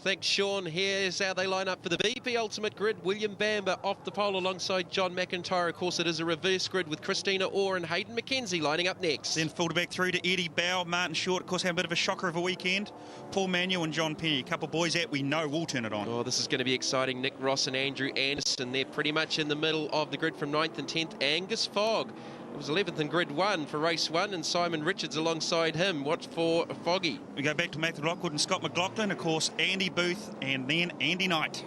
Thanks, Sean. Here's how they line up for the BP Ultimate Grid. William Bamber off the pole alongside John McIntyre. Of course, it is a reverse grid with Christina Orr and Hayden McKenzie lining up next. Then filtered back through to Eddie Bell, Martin Short, of course, had a bit of a shocker of a weekend. Paul Manuel and John Penny, a couple of boys that we know will turn it on. Oh, this is going to be exciting. Nick Ross and Andrew Anderson. They're pretty much in the middle of the grid from 9th and 10th. Angus Fogg. It was 11th in grid 1 for race 1, and Simon Richards alongside him. Watch for Foggy. We go back to Matthew Lockwood and Scott McLaughlin, of course, Andy Booth, and then Andy Knight.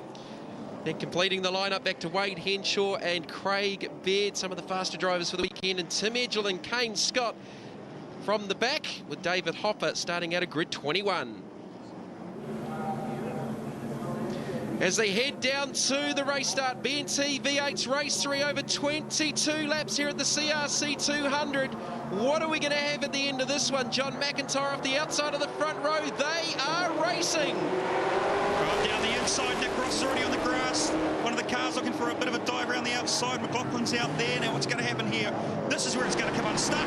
Then completing the lineup back to Wade Henshaw and Craig Baird, some of the faster drivers for the weekend, and Tim Edgell and Kane Scott from the back, with David Hopper starting out of grid 21. As they head down to the race start, NZV8's race 3 over 22 laps here at the CRC 200. What are we going to have at the end of this one? John McIntyre off the outside of the front row. They are racing. Right down the inside, Nick Ross is already on the grass. One of the cars looking for a bit of a dive around the outside. McLaughlin's out there. Now what's going to happen here? This is where it's going to come unstuck.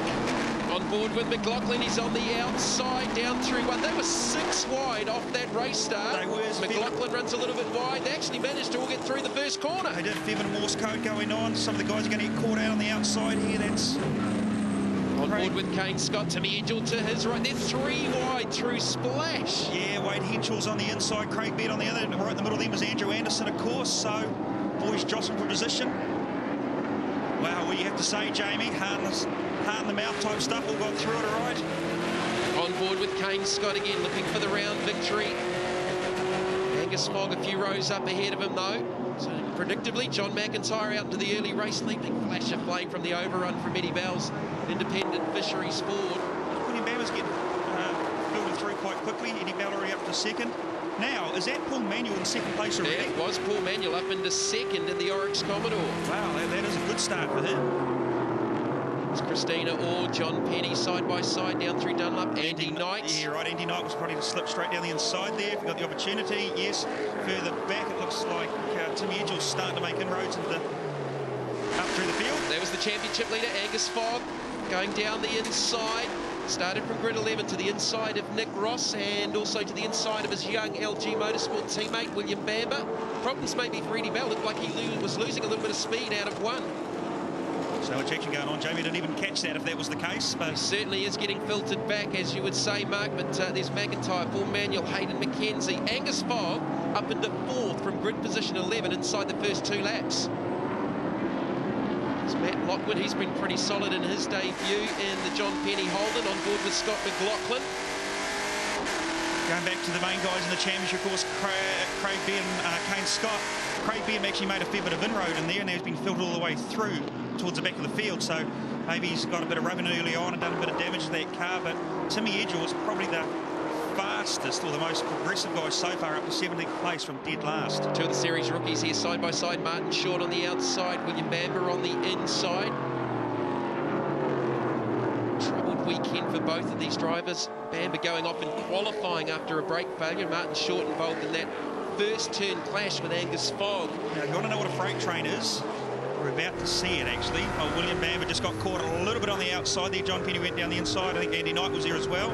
On board with McLaughlin, he's on the outside, down through one. They were 6 wide off that race start. McLaughlin runs a little bit wide. They actually managed to all get through the first corner. They did a fair bit of Morse code going on. Some of the guys are going to get caught out on the outside here. That's on board with Kane Scott. Timmy Edgell to his right. They're 3 wide through Splash. Yeah, Wade Henshaw's on the inside. Craig Baird on the other. Right in the middle of them was Andrew Anderson, of course. So, boys jostling for position. Wow, well, you have to say, Jamie, heart in the mouth type stuff, all got through it all right. On board with Kane Scott again, looking for the round victory. Angus Fogg a few rows up ahead of him, though. So, predictably, John McIntyre out into the early race lead. Big flash of flame from the overrun from Eddie Bell's Independent Fisheries Ford. William Bamber's getting filtered through quite quickly. Eddie Bell already up to second. Now, is that Paul Manuel in second place already? Yeah, it was Paul Manuel up into second in the Oryx Commodore. Wow, that is a good start for him. It's Christina Orr, John Penny side by side down through Dunlop. Andy Knight. Yeah, right. Andy Knight was probably to slip straight down the inside there if he got the opportunity. Yes, further back it looks like Timmy Edgell's starting to make inroads into up through the field. There was the championship leader, Angus Fogg, going down the inside. Started from grid 11 to the inside of Nick Ross and also to the inside of his young LG Motorsport teammate, William Bamber. Problems maybe for Eddie Bell. Looked like he was losing a little bit of speed out of 1. So much action going on. Jamie didn't even catch that if that was the case. But he certainly is getting filtered back, as you would say, Mark. But there's McIntyre, Paul Manuel, Hayden McKenzie. Angus Fogg up into 4th from grid position 11 inside the first 2 laps. Matt Lockwood, he's been pretty solid in his debut in the John Penny Holden, on board with Scott McLaughlin. Going back to the main guys in the championship, of course, Craig Baird and Kane Scott. Craig Baird actually made a fair bit of inroad in there, and he's been filtered all the way through towards the back of the field. So maybe he's got a bit of rubbing early on and done a bit of damage to that car. But Timmy Edgell is probably the fastest or the most progressive guy so far, up to 17th place from dead last. 2 of the series rookies here side by side. Martin Short on the outside, William Bamber on the inside. Troubled weekend for both of these drivers. Bamber going off in qualifying after a brake failure. Martin Short involved in that first turn clash with Angus Fogg. Now, you want to know what a freight train is? We're about to see it, actually. Oh, William Bamber just got caught a little bit on the outside there. John Penny went down the inside. I think Andy Knight was there as well.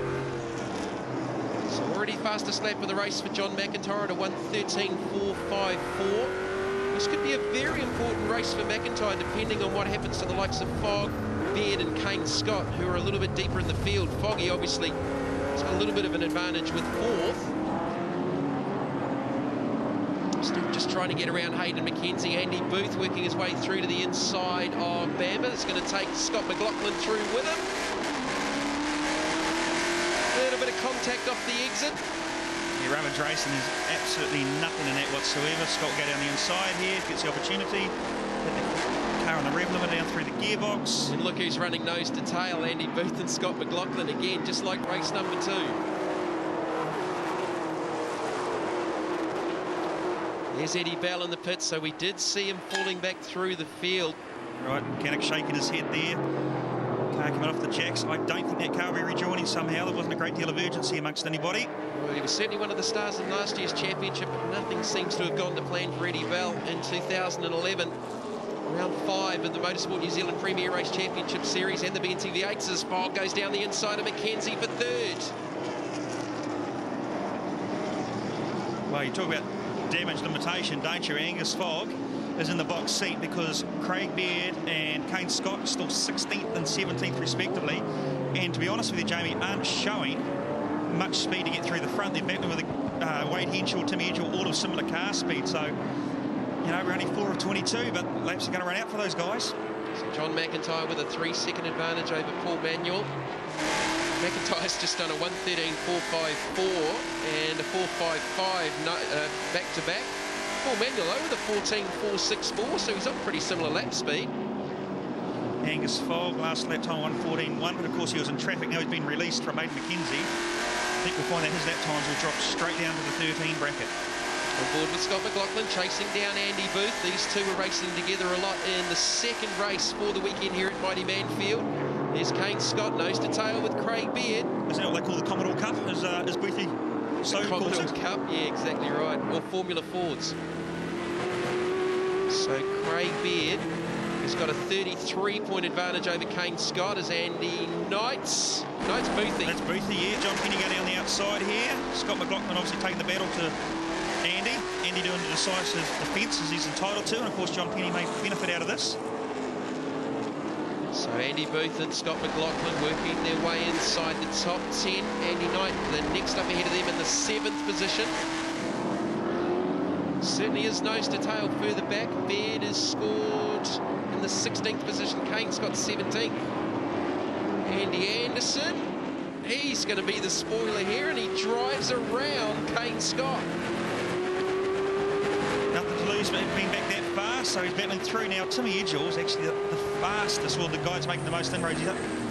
So already fastest lap of the race for John McIntyre at a 1:13.454. This could be a very important race for McIntyre, depending on what happens to the likes of Fogg, Baird and Kane Scott, who are a little bit deeper in the field. Foggy obviously has got a little bit of an advantage with 4th. Still just trying to get around Hayden McKenzie. Andy Booth working his way through to the inside of Bamber. It's going to take Scott McLaughlin through with him. A little bit of contact off the exit. Yeah, rummage racing, there's absolutely nothing in that whatsoever. Scott will go down the inside here, gets the opportunity. Hit the car on the rev limiter down through the gearbox. And look who's running nose to tail, Andy Booth and Scott McLaughlin again, just like race number 2. There's Eddie Bell in the pits, so we did see him falling back through the field. Right, mechanic shaking his head there. Car coming off the jacks. I don't think that car will be rejoining somehow. There wasn't a great deal of urgency amongst anybody. Well, he was certainly one of the stars in last year's championship, but nothing seems to have gone to plan for Eddie Bell in 2011. Round 5 of the Motorsport New Zealand Premier Race Championship Series and the NZV8's as Fogg goes down the inside of McKenzie for 3rd. Well, you talk about damage limitation, don't you? Angus Fogg is in the box seat because Craig Beard and Kane Scott are still 16th and 17th respectively. And to be honest with you, Jamie, aren't showing much speed to get through the front. They're battling with Wade Henshaw, Timmy Edgell, all of similar car speed. So, you know, we're only 4 of 22, but laps are going to run out for those guys. So John McIntyre with a 3-second advantage over Paul Manuel. McIntyre's just done a 1:13.454 and a 4:55 back-to-back. Paul Manuel over the 14.464, so he's on pretty similar lap speed. Angus Fogg, last lap time 1:14.1, but of course he was in traffic. Now he's been released from Aidan McKenzie. I think we'll find that his lap times will drop straight down to the 13 bracket. On board with Scott McLaughlin, chasing down Andy Booth. These two were racing together a lot in the second race for the weekend here at Mighty Manfield. There's Kane Scott, nose to tail with Craig Beard. Isn't that what they call the Commodore Cup, as Boothie so calls Commodore it? Cup, yeah, exactly right. Or Formula Fords. So Craig Beard has got a 33-point advantage over Kane Scott as Andy Knights. No, it's Boothie. That's Boothie, yeah. John Penny go down the outside here. Scott McLaughlin obviously taking the battle to Andy. Andy doing the decisive defence as he's entitled to, and of course John Penny may benefit out of this. So Andy Booth and Scott McLaughlin working their way inside the top 10. Andy Knight, the next up ahead of them in the 7th position. Certainly is nose to tail further back. Beard is scored in the 16th position. Kane Scott 17th. Andy Anderson, he's going to be the spoiler here, and he drives around Kane Scott. Nothing to lose, but being back that far, so he's battling through now. Timmy Edgell is actually the fastest, well, the guy's making the most inroads. He's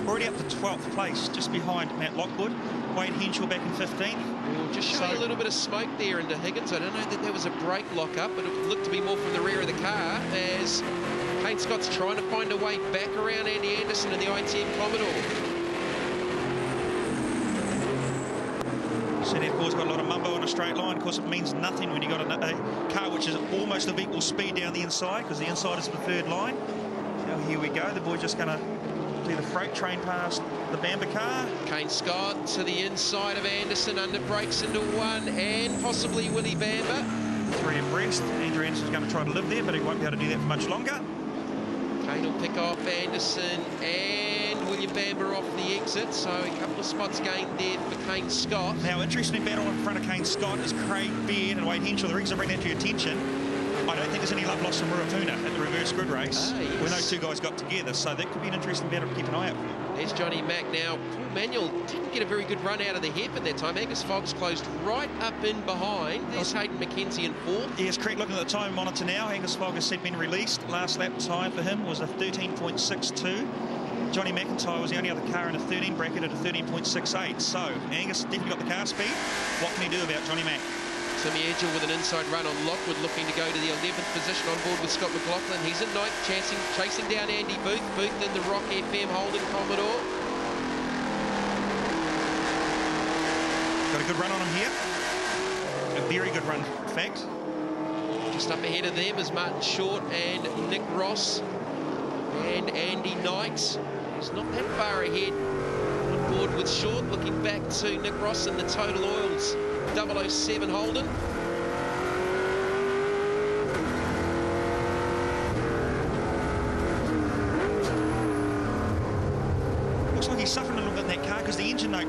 already up to 12th place, just behind Matt Lockwood. Wade Henshaw back in 15th. Well, just showing a little bit of smoke there into Higgins. I don't know that there was a brake lock-up, but it looked to be more from the rear of the car as Kane Scott's trying to find a way back around Andy Anderson in the ITM Commodore. So that boy's got a lot of mumbo on a straight line. Of course, it means nothing when you've got a car which is almost of equal speed down the inside, because the inside is the third line. Now here we go. The boy's just going to do the freight train past the Bamber car. Kane Scott to the inside of Anderson, under brakes into one, and possibly Willie Bamber. 3 abreast. Andrew Anderson's going to try to live there, but he won't be able to do that for much longer. Kane will pick off Anderson and William Bamber off the exit, so a couple of spots gained there for Kane Scott. Now, interesting battle in front of Kane Scott is Craig Beard and Wade Henshaw. The reason I bring that to your attention, I don't think there's any love lost from Ruapuna at the reverse grid race when those two guys got together, so that could be an interesting battle to keep an eye out for. There's Johnny Mack now. Paul Manuel didn't get a very good run out of the hairpin that time. Angus Fogg's closed right up in behind. There's Hayden McKenzie in 4th. Yes, correct. Looking at the time monitor now, Angus Fogg has been released. Last lap time for him was a 13.62. Johnny McIntyre was the only other car in a 13 bracket at a 13.68. So Angus definitely got the car speed. What can he do about Johnny Mack? Timmy Edgell with an inside run on Lockwood, looking to go to the 11th position on board with Scott McLaughlin. He's in 9th, chasing down Andy Booth. Booth in the Rock FM Holden Commodore. Got a good run on him here. A very good run, in fact. Just up ahead of them is Martin Short and Nick Ross and Andy Knight. He's not that far ahead on board with Short, looking back to Nick Ross in the Total Oils 007 Holden. Looks like he's suffering a little bit in that car because the engine note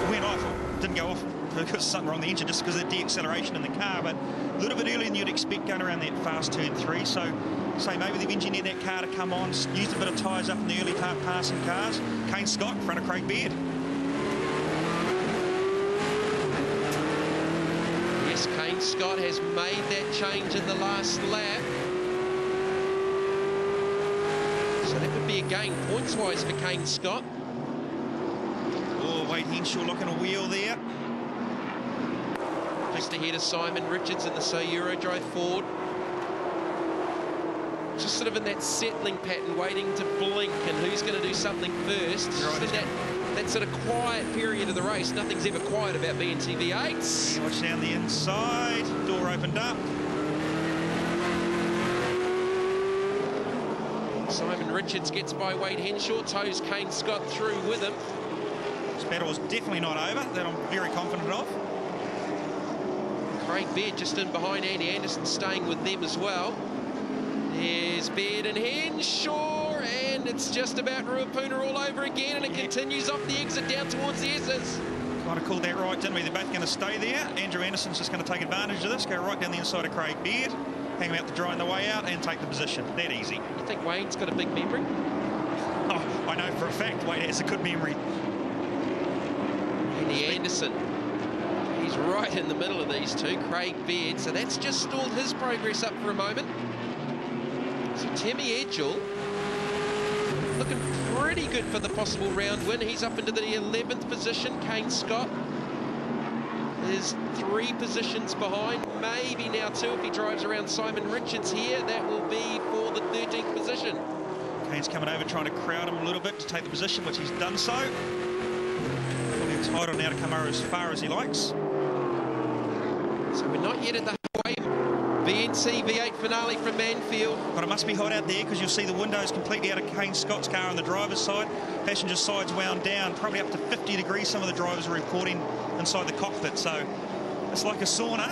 went off. Didn't go off because something wrong with the engine, just because of the deacceleration in the car, but a little bit earlier than you'd expect going around that fast turn 3. So maybe they've engineered that car to come on, used a bit of tyres up in the early part passing cars. Kane Scott in front of Craig Beard. Yes, Kane Scott has made that change in the last lap. So that would be a gain points-wise for Kane Scott. Oh, Wade Henshaw looking a wheel there. Just ahead of Simon Richards in the So Eurodrive Ford. Just sort of in that settling pattern, waiting to blink, and who's going to do something first. Just in that sort of quiet period of the race. Nothing's ever quiet about NZV8's. Yeah, watch down the inside. Door opened up. Simon Richards gets by Wade Henshaw, tows Kane Scott through with him. This battle is definitely not over. That I'm very confident of. Craig Beard just in behind Andy Anderson, staying with them as well. There's Beard and Henshaw, and it's just about Ruapuna all over again, and it continues off the exit down towards the S's. Kind of called that right, didn't we? They're both going to stay there. Andrew Anderson's just going to take advantage of this, go right down the inside of Craig Beard, hang him out to dry on the way out, and take the position. That easy. You think Wayne's got a big memory? Oh, I know for a fact Wayne has a good memory. Andy Anderson, he's right in the middle of these two, Craig Beard, so that's just stalled his progress up for a moment. So Timmy Edgell looking pretty good for the possible round win. He's up into the 11th position. Kane Scott is 3 positions behind, maybe now 2 if he drives around Simon Richards here. That will be for the 13th position. Kane's coming over trying to crowd him a little bit to take the position, which he's done so. Probably entitled now to come over as far as he likes. So we're not yet at the halfway. The NZV8 finale from Manfeild. But it must be hot out there because you'll see the windows completely out of Kane Scott's car on the driver's side. Passenger side's wound down, probably up to 50 degrees. Some of the drivers are reporting inside the cockpit. So it's like a sauna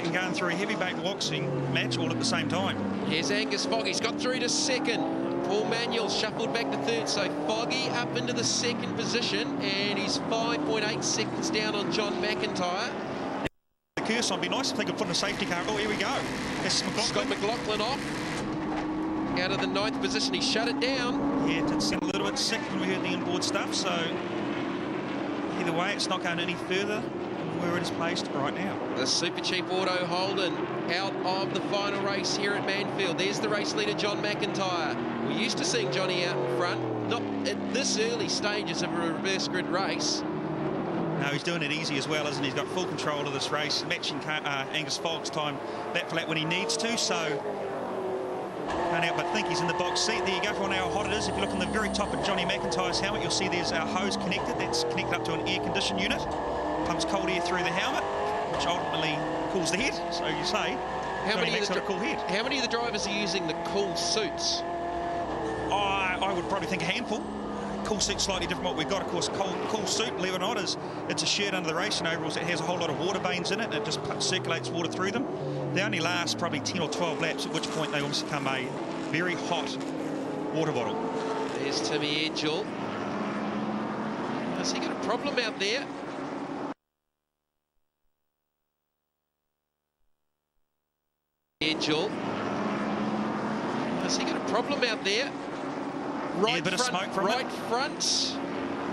and going through a heavyweight boxing match all at the same time. Here's Angus Fogg. He's got through to second. Paul Manuel shuffled back to third. So Foggy up into the second position, and he's 5.8 seconds down on John McIntyre. So it'd be nice if they could put in a safety car. Oh, here we go. This is Scott McLaughlin off. Out of the 9th position, he shut it down. Yeah, it did sound a little bit sick when we heard the inboard stuff, so either way, it's not going any further than where it is placed right now. The Super Cheap Auto Holden out of the final race here at Manfeild. There's the race leader, John McIntyre. We're used to seeing Johnny out in front, not at this early stages of a reverse grid race. No, he's doing it easy as well, isn't he? He's got full control of this race, matching Angus Fogg's time lap for lap when he needs to, so can't help but think he's in the box seat. There you go for how hot it is. If you look on the very top of Johnny McIntyre's helmet, you'll see there's our hose connected. That's connected up to an air condition unit. Pumps cold air through the helmet, which ultimately cools the head, so you say. How many got a cool head. How many of the drivers are using the cool suits? I would probably think a handful. Cool suit slightly different what we've got, of course. Cool suit, believe it or not, it's a shirt under the racing overalls that has a whole lot of water veins in it, and it just circulates water through them. They only last probably 10 or 12 laps, at which point they almost become a very hot water bottle. There's Timmy Edgell. Has he got a problem out there? Edgell. Has he got a problem out there? Right, yeah, a bit of smoke from right front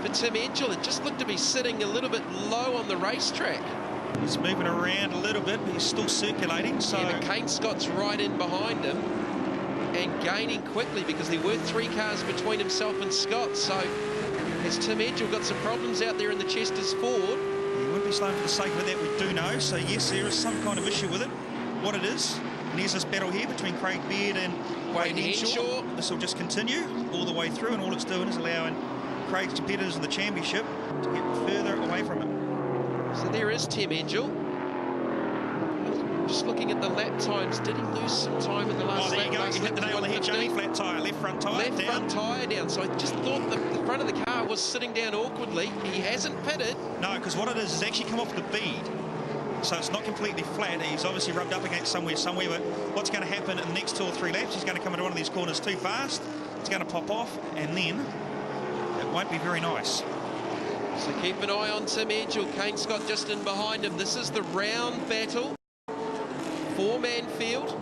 for Tim Edgell. It just looked to be sitting a little bit low on the racetrack. He's moving around a little bit, but he's still circulating. So yeah, but Kane Scott's right in behind him and gaining quickly because there were 3 cars between himself and Scott. So has Tim Edgell got some problems out there in the Chester's Ford? He wouldn't be slowing for the sake of it, that we do know. So yes, there is some kind of issue with it. What it is, and here's this battle here between Craig Beard and Wayne Henshaw. This will just continue all the way through, and all it's doing is allowing Craig's competitors in the championship to get further away from him. So there is Tim Edgell. Just looking at the lap times, did he lose some time in the last lap? Oh, there you go. You hit the nail on the head, Johnny. Flat tyre, left front tyre down. Left front tyre down. So I just thought the front of the car was sitting down awkwardly. He hasn't pitted. No, because what it is actually come off the bead. So it's not completely flat. He's obviously rubbed up against somewhere, but what's going to happen in the next 2 or 3 laps, he's going to come into one of these corners too fast. It's going to pop off, and then it won't be very nice. So keep an eye on Tim Edgell. Kane Scott just in behind him. This is the round battle for Manfeild.